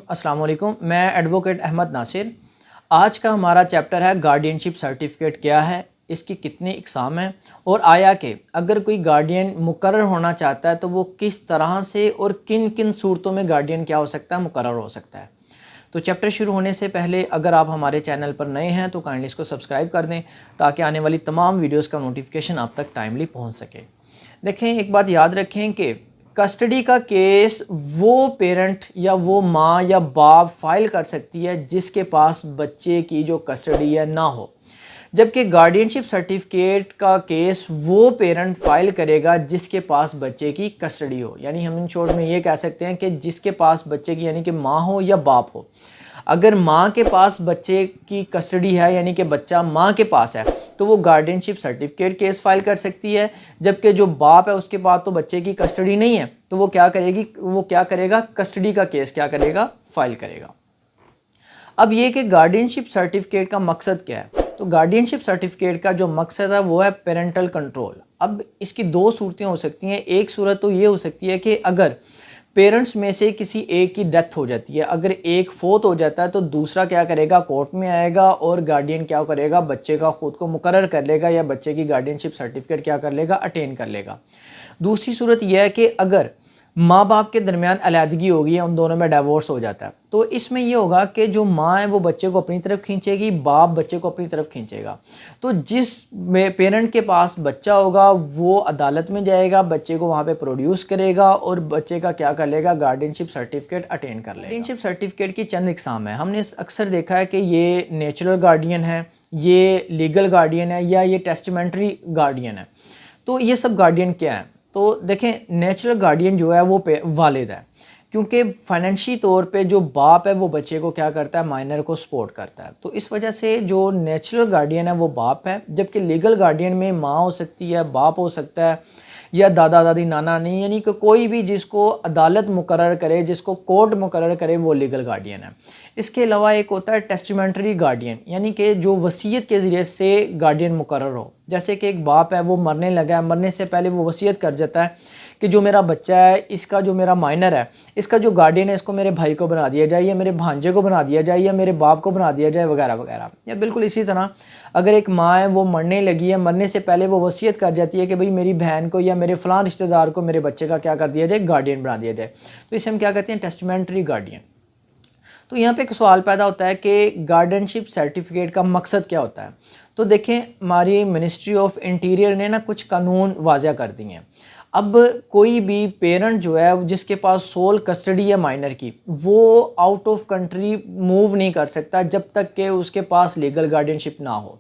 अस्सलाम वालेकुम। मैं एडवोकेट अहमद नासिर। आज का हमारा चैप्टर है गार्डियनशिप सर्टिफिकेट क्या है, इसकी कितनी इकसाम है और आया कि अगर कोई गार्डियन मुकर्रर होना चाहता है तो वो किस तरह से और किन किन सूरतों में गार्डियन क्या हो सकता है, मुकर्रर हो सकता है। तो चैप्टर शुरू होने से पहले अगर आप हमारे चैनल पर नए हैं तो काइंडली इसको सब्सक्राइब कर दें ताकि आने वाली तमाम वीडियोज़ का नोटिफिकेशन आप तक टाइमली पहुँच सके। देखें, एक बात याद रखें कि कस्टडी का केस वो पेरेंट या वो माँ या बाप फाइल कर सकती है जिसके पास बच्चे की जो कस्टडी है ना हो, जबकि गार्डियनशिप सर्टिफिकेट का केस वो पेरेंट फाइल करेगा जिसके पास बच्चे की कस्टडी हो। यानी हम इन शॉर्ट में ये कह सकते हैं कि जिसके पास बच्चे की यानी कि माँ हो या बाप हो। अगर माँ के पास बच्चे की कस्टडी है यानी कि बच्चा माँ के पास है तो वो गार्डियनशिप सर्टिफिकेट केस फाइल कर सकती है, जबकि जो बाप है उसके पास तो बच्चे की कस्टडी नहीं है तो वो क्या करेगा, कस्टडी का केस क्या करेगा, फाइल करेगा। अब ये कि गार्डियनशिप सर्टिफिकेट का मकसद क्या है, तो गार्डियनशिप सर्टिफिकेट का जो मकसद है वो है पेरेंटल कंट्रोल। अब इसकी दो सूरतें हो सकती हैं। एक सूरत तो ये हो सकती है कि अगर पेरेंट्स में से किसी एक की डेथ हो जाती है, अगर एक फोत हो जाता है तो दूसरा क्या करेगा, कोर्ट में आएगा और गार्डियन क्या करेगा, बच्चे का खुद को मुकर्रर कर लेगा या बच्चे की गार्डियनशिप सर्टिफिकेट क्या कर लेगा, अटेन कर लेगा। दूसरी सूरत यह है कि अगर माँ बाप के दरमियान अलहदगी होगी है, उन दोनों में डाइवोर्स हो जाता है, तो इसमें ये होगा कि जो माँ है वो बच्चे को अपनी तरफ खींचेगी, बाप बच्चे को अपनी तरफ खींचेगा। तो जिस पेरेंट के पास बच्चा होगा वो अदालत में जाएगा, बच्चे को वहाँ पे प्रोड्यूस करेगा और बच्चे का क्या कर लेगा, गार्डियनशिप सर्टिफिकेट अटेन कर लेगा। गार्डियनशिप सर्टिफिकेट की चंद इकसाम है। हमने अक्सर देखा है कि ये नेचुरल गार्डियन है, ये लीगल गार्डियन है या ये टेस्टामेंट्री गार्डियन है। तो ये सब गार्डियन क्या है, तो देखें, नेचुरल गार्डियन जो है वो वालिद है, क्योंकि फाइनेंशियल तौर पे जो बाप है वो बच्चे को क्या करता है, माइनर को सपोर्ट करता है। तो इस वजह से जो नेचुरल गार्डियन है वो बाप है, जबकि लीगल गार्डियन में माँ हो सकती है, बाप हो सकता है या दादा दादी नाना नहीं, यानी कि कोई भी जिसको अदालत मुकर्रर करे, जिसको कोर्ट मुकर्रर करे, वो लीगल गार्डियन है। इसके अलावा एक होता है टेस्टामेंट्री गार्डियन, यानी कि जो वसीयत के ज़रिए से गार्डियन मुकर्रर हो। जैसे कि एक बाप है वो मरने लगा है, मरने से पहले वो वसीयत कर जाता है कि जो मेरा बच्चा है, इसका जो मेरा माइनर है, इसका जो गार्डियन है, इसको मेरे भाई को बना दिया जाए या मेरे भांजे को बना दिया जाए या मेरे बाप को बना दिया जाए वगैरह वगैरह। या बिल्कुल इसी तरह अगर एक माँ है वो मरने लगी है, मरने से पहले वो वसीयत कर जाती है कि भाई मेरी बहन को या मेरे फ़लाँ रिश्तेदार को मेरे बच्चे का क्या कर दिया जाए, गार्डियन बना दिया जाए, तो इसे हम क्या कहते हैं, टेस्टामेंट्री गार्डियन। तो यहाँ पे एक सवाल पैदा होता है कि गार्डियनशिप सर्टिफिकेट का मकसद क्या होता है। तो देखें, हमारी मिनिस्ट्री ऑफ इंटीरियर ने ना कुछ कानून वाज़ा कर दिए हैं। अब कोई भी पेरेंट जो है जिसके पास सोल कस्टडी है माइनर की, वो आउट ऑफ कंट्री मूव नहीं कर सकता जब तक कि उसके पास लीगल गार्डियनशिप ना हो,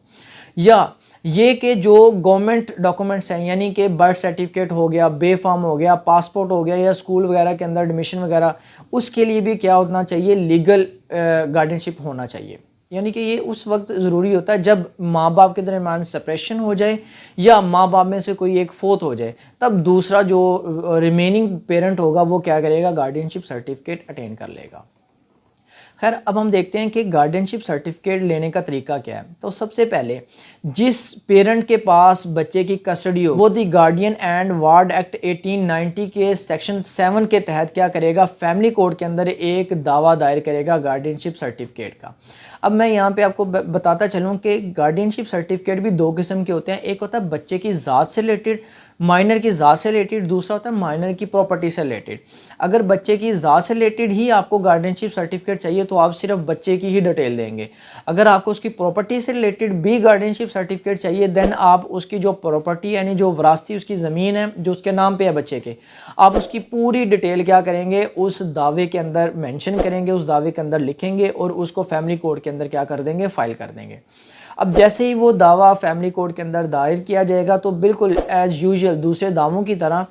या ये कि जो गवर्नमेंट डॉक्यूमेंट्स हैं, यानी कि बर्थ सर्टिफिकेट हो गया, बेफार्म हो गया, पासपोर्ट हो गया या स्कूल वगैरह के अंदर एडमिशन वगैरह, उसके लिए भी क्या होना चाहिए, लीगल गार्डियनशिप होना चाहिए। यानी कि ये उस वक्त ज़रूरी होता है जब माँ बाप के दरमियान सेपरेशन हो जाए या माँ बाप में से कोई एक फोत हो जाए, तब दूसरा जो रिमेनिंग पेरेंट होगा वो क्या करेगा, गार्डियनशिप सर्टिफिकेट अटेन कर लेगा। खैर, अब हम देखते हैं कि गार्डियनशिप सर्टिफिकेट लेने का तरीका क्या है। तो सबसे पहले जिस पेरेंट के पास बच्चे की कस्टडी हो वो दी गार्डियन एंड वार्ड एक्ट 1890 के सेक्शन 7 के तहत क्या करेगा, फैमिली कोर्ट के अंदर एक दावा दायर करेगा गार्डियनशिप सर्टिफिकेट का। अब मैं यहाँ पे आपको बताता चलूँ कि गार्डियनशिप सर्टिफिकेट भी दो किस्म के होते हैं। एक होता है बच्चे की ज़ात से रिलेटेड, माइनर की ज़ात से रिलेटेड, दूसरा होता है माइनर की प्रॉपर्टी से रिलेटेड। अगर बच्चे की ज़ात से रिलेटेड ही आपको गार्डियनशिप सर्टिफिकेट चाहिए तो आप सिर्फ बच्चे की ही डिटेल देंगे। अगर आपको उसकी प्रॉपर्टी से रिलेटेड भी गार्डियनशिप सर्टिफिकेट चाहिए देन आप उसकी जो प्रॉपर्टी यानी जो विरासती उसकी ज़मीन है जो उसके नाम पे है बच्चे के, आप उसकी पूरी डिटेल क्या करेंगे, उस दावे के अंदर मेंशन करेंगे, उस दावे के अंदर लिखेंगे और उसको फैमिली कोर्ट के अंदर क्या कर देंगे, फाइल कर देंगे। अब जैसे ही वो दावा फैमिली कोर्ट के अंदर दायर किया जाएगा तो बिल्कुल एज़ यूजुअल दूसरे दावों की तरह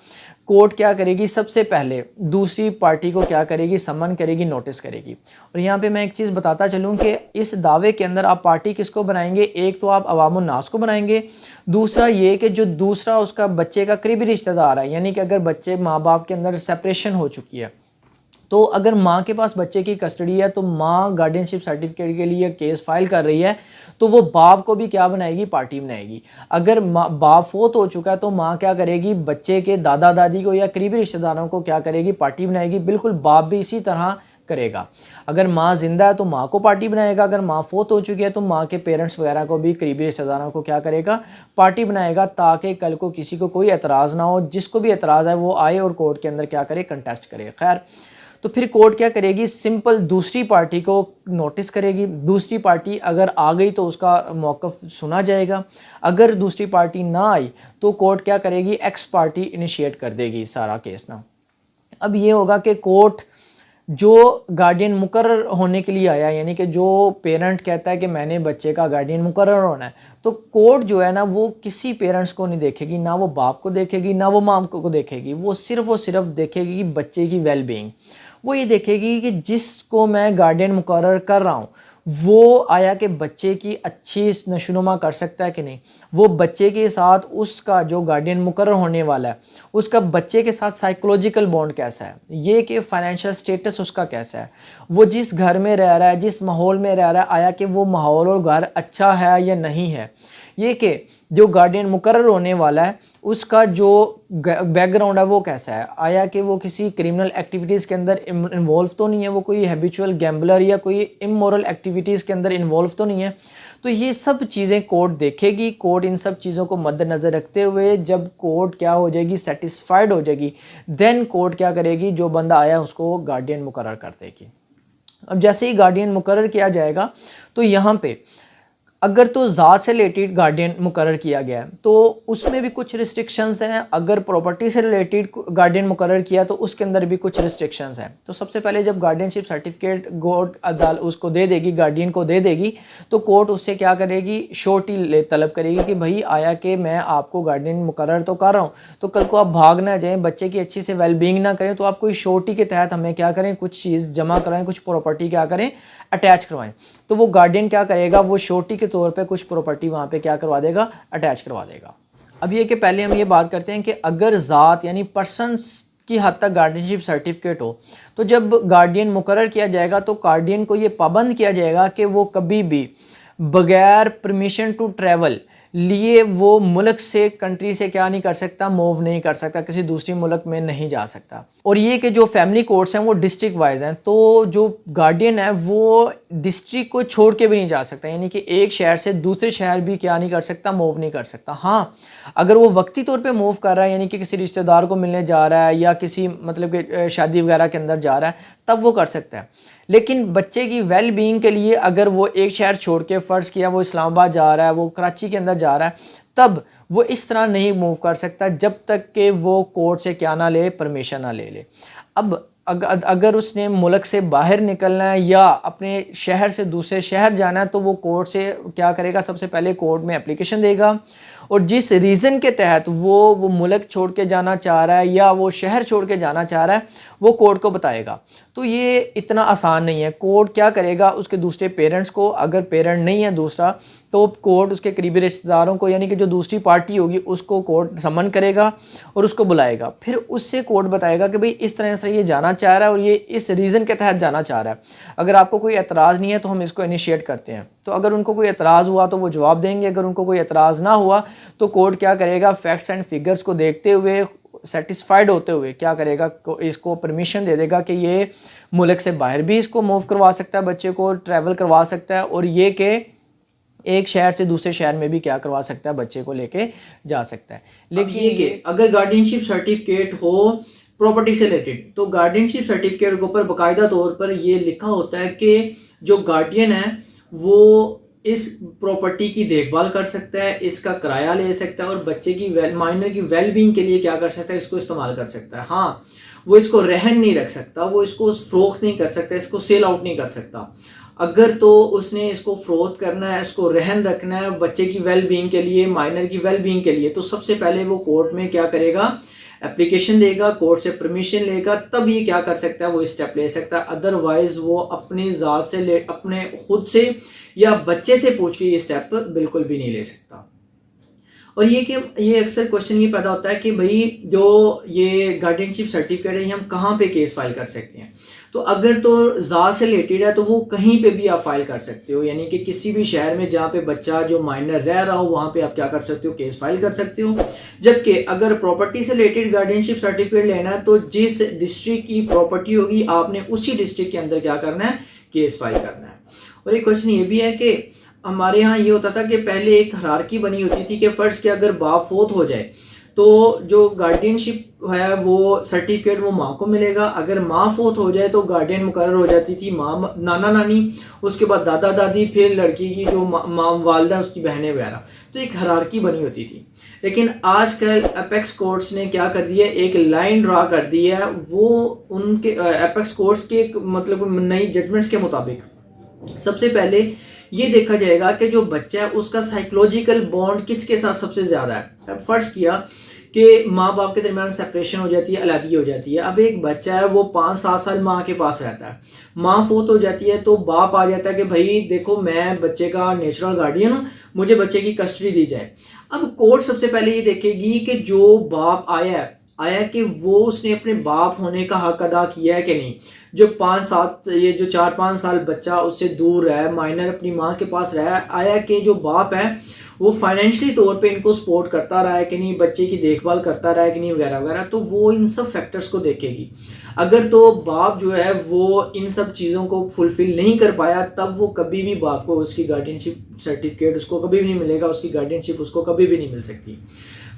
कोर्ट क्या करेगी, सबसे पहले दूसरी पार्टी को क्या करेगी, समन करेगी, नोटिस करेगी। और यहाँ पे मैं एक चीज़ बताता चलूँ कि इस दावे के अंदर आप पार्टी किसको बनाएंगे, एक तो आप अवामुन नास को बनाएंगे, दूसरा ये कि जो दूसरा उसका बच्चे का करीबी रिश्तेदार है, यानी कि अगर बच्चे माँ बाप के अंदर सेपरेशन हो चुकी है तो अगर माँ के पास बच्चे की कस्टडी है तो माँ गार्डियनशिप सर्टिफिकेट के लिए केस फाइल कर रही है तो वो बाप को भी क्या बनाएगी, पार्टी बनाएगी। अगर बाप फोत हो चुका है तो माँ क्या करेगी, बच्चे के दादा दादी को या करीबी रिश्तेदारों को क्या करेगी, पार्टी बनाएगी। बिल्कुल बाप भी इसी तरह करेगा। अगर माँ जिंदा है तो माँ को पार्टी बनाएगा, अगर माँ फोत हो चुकी है तो माँ के पेरेंट्स वगैरह को भी, करीबी रिश्तेदारों को क्या करेगा, पार्टी बनाएगा, ताकि कल को किसी को कोई एतराज़ ना हो। जिसको भी एतराज़ है वो आए और कोर्ट के अंदर क्या करे, कंटेस्ट करे। खैर, तो फिर कोर्ट क्या करेगी, सिंपल दूसरी पार्टी को नोटिस करेगी। दूसरी पार्टी अगर आ गई तो उसका मौक़िफ़ सुना जाएगा। अगर दूसरी पार्टी ना आई तो कोर्ट क्या करेगी, एक्स पार्टी इनिशिएट कर देगी सारा केस ना। अब ये होगा कि कोर्ट जो गार्डियन मुकर्रर होने के लिए आया, यानी कि जो पेरेंट कहता है कि मैंने बच्चे का गार्डियन मुकर्रर होना है, तो कोर्ट जो है ना वो किसी पेरेंट्स को नहीं देखेगी, ना वो बाप को देखेगी ना वो माम को देखेगी। वो सिर्फ देखेगी बच्चे की वेल बीइंग। वो ये देखेगी कि जिसको मैं गार्डियन मुकर्रर कर रहा हूँ वो आया कि बच्चे की अच्छी नशोनुमा कर सकता है कि नहीं, वो बच्चे के साथ उसका जो गार्डियन मुकर्रर होने वाला है उसका बच्चे के साथ साइकोलॉजिकल बॉन्ड कैसा है, ये कि फाइनेंशियल स्टेटस उसका कैसा है, वो जिस घर में रह रहा है, जिस माहौल में रह रहा है, आया कि वो माहौल और घर अच्छा है या नहीं है, ये कि जो गार्डियन मुकर्रर होने वाला है उसका जो बैकग्राउंड है वो कैसा है, आया कि वो किसी क्रिमिनल एक्टिविटीज़ के अंदर इन्वॉल्व तो नहीं है, वो कोई हैबिचुअल गैम्बलर या कोई इमोरल एक्टिविटीज़ के अंदर इन्वॉल्व तो नहीं है। तो ये सब चीज़ें कोर्ट देखेगी। कोर्ट इन सब चीज़ों को मद्देनज़र रखते हुए जब कोर्ट क्या हो जाएगी, सेटिस्फाइड हो जाएगी, देन कोर्ट क्या करेगी, जो बंदा आया उसको गार्डियन मुकर्रर कर देगी। अब जैसे ही गार्डियन मुकर्रर किया जाएगा तो यहाँ पे अगर तो ज़ात से रिलेटेड गार्डियन मुकर्रर किया गया है तो उसमें भी कुछ रिस्ट्रिक्शंस हैं। अगर प्रॉपर्टी से रिलेटेड गार्डियन मुकर्रर किया तो उसके अंदर भी कुछ रिस्ट्रिक्शंस हैं। तो सबसे पहले जब गार्डियनशिप सर्टिफिकेट कोर्ट अदालत उसको दे देगी, गार्डियन को दे देगी, तो कोर्ट उससे क्या करेगी, श्योरिटी तलब करेगी कि भाई आया कि मैं आपको गार्डियन मुकर्रर तो कर रहा हूँ, तो कल को आप भाग ना जाएँ, बच्चे की अच्छी से वेलबींग ना करें, तो आप कोई श्योरिटी के तहत हमें क्या करें, कुछ चीज़ जमा कराएं, कुछ प्रॉपर्टी क्या करें, अटैच करवाएं। तो वो गार्डियन क्या करेगा, वो श्योरिटी के तौर पे कुछ प्रॉपर्टी वहाँ पे क्या करवा देगा, अटैच करवा देगा। अब ये कि पहले हम ये बात करते हैं कि अगर ज़ात यानी पर्सनस की हद तक गार्डियनशिप सर्टिफिकेट हो तो जब गार्डियन मुकर्रर किया जाएगा तो गार्डियन को ये पाबंद किया जाएगा कि वो कभी भी बगैर परमिशन टू ट्रैवल लिए वो मुल्क से, कंट्री से क्या नहीं कर सकता, मूव नहीं कर सकता, किसी दूसरी मुल्क में नहीं जा सकता। और ये कि जो फैमिली कोर्ट्स हैं वो डिस्ट्रिक्ट वाइज हैं, तो जो गार्डियन है वो डिस्ट्रिक्ट को छोड़ के भी नहीं जा सकता, यानी कि एक शहर से दूसरे शहर भी क्या नहीं कर सकता, मूव नहीं कर सकता। हाँ, अगर वो वक्ती तौर पे मूव कर रहा है, यानी कि किसी रिश्तेदार को मिलने जा रहा है या किसी मतलब कि शादी वगैरह के अंदर जा रहा है, तब वो कर सकता है। लेकिन बच्चे की वेल बीइंग के लिए अगर वो एक शहर छोड़ के, फ़र्ज़ किया वो इस्लामाबाद जा रहा है, वो कराची के अंदर जा रहा है, तब वो इस तरह नहीं मूव कर सकता जब तक कि वो कोर्ट से क्या ना ले, परमिशन ना ले ले। अब अगर उसने मुल्क से बाहर निकलना है या अपने शहर से दूसरे शहर जाना है तो वो कोर्ट से क्या करेगा, सबसे पहले कोर्ट में एप्लीकेशन देगा और जिस रीज़न के तहत वो मुल्क छोड़ के जाना चाह रहा है या वो शहर छोड़ के जाना चाह रहा है वो कोर्ट को बताएगा। तो ये इतना आसान नहीं है। कोर्ट क्या करेगा, उसके दूसरे पेरेंट्स को, अगर पेरेंट नहीं है दूसरा तो कोर्ट उसके करीबी रिश्तेदारों को, यानी कि जो दूसरी पार्टी होगी उसको कोर्ट समन करेगा और उसको बुलाएगा। फिर उससे कोर्ट बताएगा कि भाई इस तरह से ये जाना चाह रहा है और ये इस रीज़न के तहत जाना चाह रहा है, अगर आपको कोई एतराज़ नहीं है तो हम इसको इनिशिएट करते हैं। तो अगर उनको कोई एतराज़ हुआ तो वो जवाब देंगे, अगर उनको कोई एतराज़ ना हुआ तो कोर्ट क्या करेगा, फैक्ट्स एंड फिगर्स को देखते हुए, सेटिस्फाइड होते हुए क्या करेगा, इसको परमिशन दे देगा कि ये मुल्क से बाहर भी इसको मूव करवा सकता है, बच्चे को ट्रैवल करवा सकता है, और ये कि एक शहर से दूसरे शहर में भी क्या करवा सकता है, बच्चे को लेके जा सकता है। लेकिन ये कि अगर गार्डियनशिप सर्टिफिकेट हो प्रॉपर्टी से रिलेटेड तो गार्डियनशिप सर्टिफिकेट के ऊपर बाकायदा तौर पर ये लिखा होता है कि जो गार्डियन है वो इस प्रॉपर्टी की देखभाल कर सकता है, इसका किराया ले सकता है और बच्चे की माइनर की वेलबींग के लिए क्या कर सकता है, इसको इस्तेमाल कर सकता है। हाँ, वो इसको रहन नहीं रख सकता, वो इसको फरोख्त नहीं कर सकता, इसको सेल आउट नहीं कर सकता। अगर तो उसने इसको फरोख्त करना है, इसको रहन रखना है बच्चे की वेलबींग के लिए, माइनर की वेलबींग के लिए, तो सबसे पहले वो कोर्ट में क्या करेगा, एप्लीकेशन देगा, कोर्ट से परमिशन लेगा, तब ये क्या कर सकता है, वो स्टेप ले सकता है। अदरवाइज वो अपनी ज़ात से अपने खुद से या बच्चे से पूछ के ये स्टेप बिल्कुल भी नहीं ले सकता। और ये अक्सर क्वेश्चन ये पैदा होता है कि भाई जो ये गार्डियनशिप सर्टिफिकेट है ये हम कहाँ पे केस फाइल कर सकते हैं। तो अगर तो ज़ात से रिलेटेड है तो वो कहीं पे भी आप फाइल कर सकते हो, यानी कि किसी भी शहर में जहाँ पे बच्चा जो माइनर रह रहा हो वहाँ पे आप क्या कर सकते हो, केस फाइल कर सकते हो। जबकि अगर प्रॉपर्टी से रिलेटेड गार्डियनशिप सर्टिफिकेट लेना है तो जिस डिस्ट्रिक्ट की प्रॉपर्टी होगी आपने उसी डिस्ट्रिक्ट के अंदर क्या करना है, केस फाइल करना है। और एक क्वेश्चन ये भी है कि हमारे यहाँ ये होता था कि पहले एक हायरार्की बनी होती थी कि फर्स्ट के अगर बाप फोत हो जाए तो जो गार्डियनशिप है वो सर्टिफिकेट वो माँ को मिलेगा, अगर माँ फोत हो जाए तो गार्डियन मुकर्रर हो जाती थी माँ नाना नानी, उसके बाद दादा दादी, फिर लड़की की जो माँ वालदा उसकी बहनें वगैरह। तो एक हायरार्की बनी होती थी। लेकिन आजकल एपेक्स कोर्ट्स ने क्या कर दिया, एक लाइन ड्रा कर दी है, वो उनके एपेक्स कोर्ट्स के मतलब नई जजमेंट्स के मुताबिक सबसे पहले ये देखा जाएगा कि जो बच्चा है उसका साइकोलॉजिकल बॉन्ड किसके साथ सबसे ज़्यादा है। अब फर्ज किया कि माँ बाप के दरमियान सेपरेशन हो जाती है, अलग हो जाती है। अब एक बच्चा है वो 5-7 साल माँ के पास रहता है, माँ फोत हो जाती है तो बाप आ जाता है कि भाई देखो मैं बच्चे का नेचुरल गार्डियन हूँ, मुझे बच्चे की कस्टडी दी जाए। अब कोर्ट सबसे पहले ये देखेगी कि जो बाप आया कि वो उसने अपने बाप होने का हक अदा किया है कि नहीं। जो 4-5 साल बच्चा उससे दूर रहा है, माइनर अपनी माँ के पास रहा है, आया कि जो बाप है वो फाइनेंशियली तौर पे इनको सपोर्ट करता रहा है कि नहीं, बच्चे की देखभाल करता रहा है कि नहीं वगैरह वगैरह। तो वो इन सब फैक्टर्स को देखेगी। अगर तो बाप जो है वो इन सब चीज़ों को फुलफिल नहीं कर पाया तब वो कभी भी बाप को उसकी गार्डियनशिप सर्टिफिकेट उसको कभी भी नहीं मिलेगा, उसकी गार्डियनशिप उसको कभी भी नहीं मिल सकती।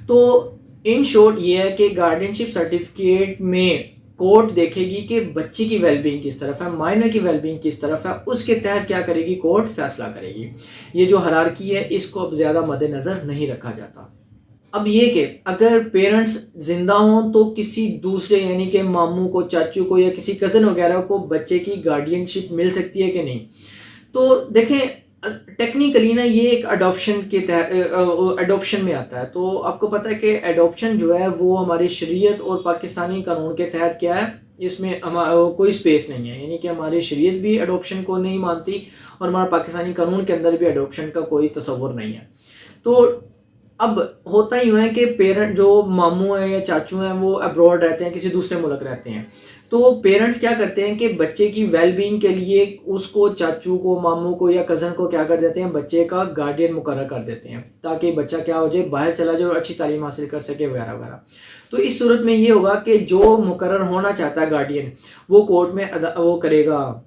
तो इन शॉर्ट ये है कि गार्डियनशिप सर्टिफिकेट में कोर्ट देखेगी कि बच्चे की वेलबींग किस तरफ है, माइनर की वेलबींग किस तरफ है, उसके तहत क्या करेगी, कोर्ट फैसला करेगी। ये जो हायरार्की है इसको अब ज़्यादा मद्देनज़र नहीं रखा जाता। अब ये कि अगर पेरेंट्स जिंदा हों तो किसी दूसरे यानी कि मामू को, चाचू को या किसी कज़न वगैरह को बच्चे की गार्डियनशिप मिल सकती है कि नहीं। तो देखें टेक्निकली ना ये एक अडॉप्शन के तहत अडॉप्शन में आता है। तो आपको पता है कि अडॉप्शन जो है वो हमारी शरीयत और पाकिस्तानी कानून के तहत क्या है, इसमें कोई स्पेस नहीं है, यानी कि हमारी शरीयत भी अडॉप्शन को नहीं मानती और हमारा पाकिस्तानी कानून के अंदर भी अडॉप्शन का कोई तस्वर नहीं है। तो अब होता ही है कि पेरेंट जो मामू हैं या चाचू हैं वो अब्रॉड रहते हैं, किसी दूसरे मुल्क रहते हैं। तो पेरेंट्स क्या करते हैं कि बच्चे की वेलबींग के लिए उसको, चाचू को, मामू को या कज़न को क्या कर देते हैं, बच्चे का गार्डियन मुकर्रर कर देते हैं ताकि बच्चा क्या हो जाए, बाहर चला जाए और अच्छी तालीम हासिल कर सके वगैरह वगैरह। तो इस सूरत में ये होगा कि जो मुकर्रर होना चाहता है गार्डियन वो कोर्ट में वो करेगा,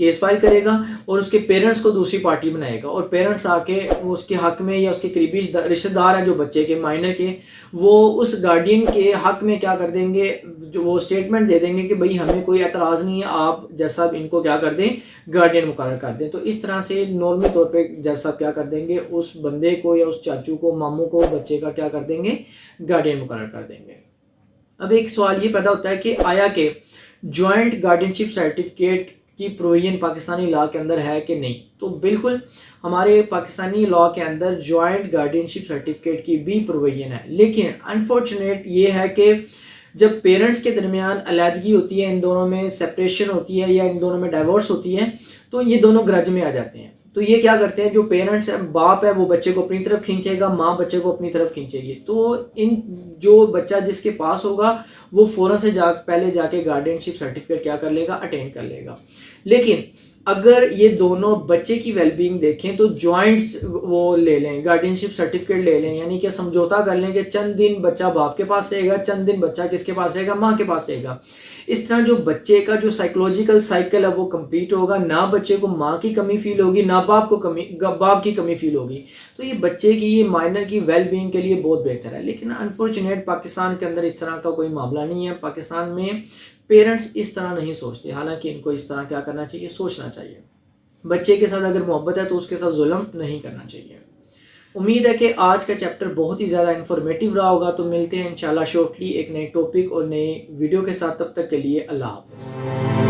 केस फाइल करेगा और उसके पेरेंट्स को दूसरी पार्टी बनाएगा और पेरेंट्स आके उसके हक में या उसके करीबी रिश्तेदार हैं जो बच्चे के माइनर के, वो उस गार्डियन के हक में क्या कर देंगे, जो वो स्टेटमेंट दे देंगे कि भाई हमें कोई एतराज़ नहीं है, आप जज साहब इनको क्या कर दें, गार्डियन मुकर्रर कर दें। तो इस तरह से नॉर्मली तौर पर जज साहब क्या कर देंगे, उस बंदे को या उस चाचू को, मामू को, बच्चे का क्या कर देंगे, गार्डियन मुकर्रर कर देंगे। अब एक सवाल ये पैदा होता है कि आया कि जॉइंट गार्डियनशिप सर्टिफिकेट की प्रोविजन पाकिस्तानी लॉ के अंदर है कि नहीं। तो बिल्कुल हमारे पाकिस्तानी लॉ के अंदर जॉइंट गार्डियनशिप सर्टिफिकेट की भी प्रोविजन है, लेकिन अनफॉर्चुनेट ये है कि जब पेरेंट्स के दरमियान अलहदगी होती है, इन दोनों में सेपरेशन होती है या इन दोनों में डाइवोर्स होती है, तो ये दोनों ग्रज में आ जाते हैं। तो ये क्या करते हैं, जो पेरेंट्स है, बाप है वो बच्चे को अपनी तरफ खींचेगा, माँ बच्चे को अपनी तरफ खींचेगी। तो इन जो बच्चा जिसके पास होगा वो फ़ौरन से पहले जाके गार्डियनशिप सर्टिफिकेट क्या कर लेगा, अटेंड कर लेगा। लेकिन अगर ये दोनों बच्चे की वेलबींग देखें तो जॉइंट्स वो ले लें, गार्डियनशिप सर्टिफिकेट ले लें, यानी कि समझौता कर लें कि चंद दिन बच्चा बाप के पास रहेगा, चंद दिन बच्चा किसके पास रहेगा, माँ के पास रहेगा। इस तरह जो बच्चे का जो साइकोलॉजिकल साइकिल है वो कंप्लीट होगा, ना बच्चे को माँ की कमी फील होगी, ना बाप की कमी फील होगी। तो ये बच्चे की, ये माइनर की वेलबींग के लिए बहुत बेहतर है। लेकिन अनफॉर्चुनेट पाकिस्तान के अंदर इस तरह का कोई मामला नहीं है। पाकिस्तान में पेरेंट्स इस तरह नहीं सोचते, हालांकि इनको इस तरह क्या करना चाहिए, सोचना चाहिए। बच्चे के साथ अगर मोहब्बत है तो उसके साथ जुल्म नहीं करना चाहिए। उम्मीद है कि आज का चैप्टर बहुत ही ज़्यादा इन्फॉर्मेटिव रहा होगा। तो मिलते हैं इंशाल्लाह शॉर्टली एक नए टॉपिक और नए वीडियो के साथ। तब तक के लिए अल्लाह हाफ़िज़।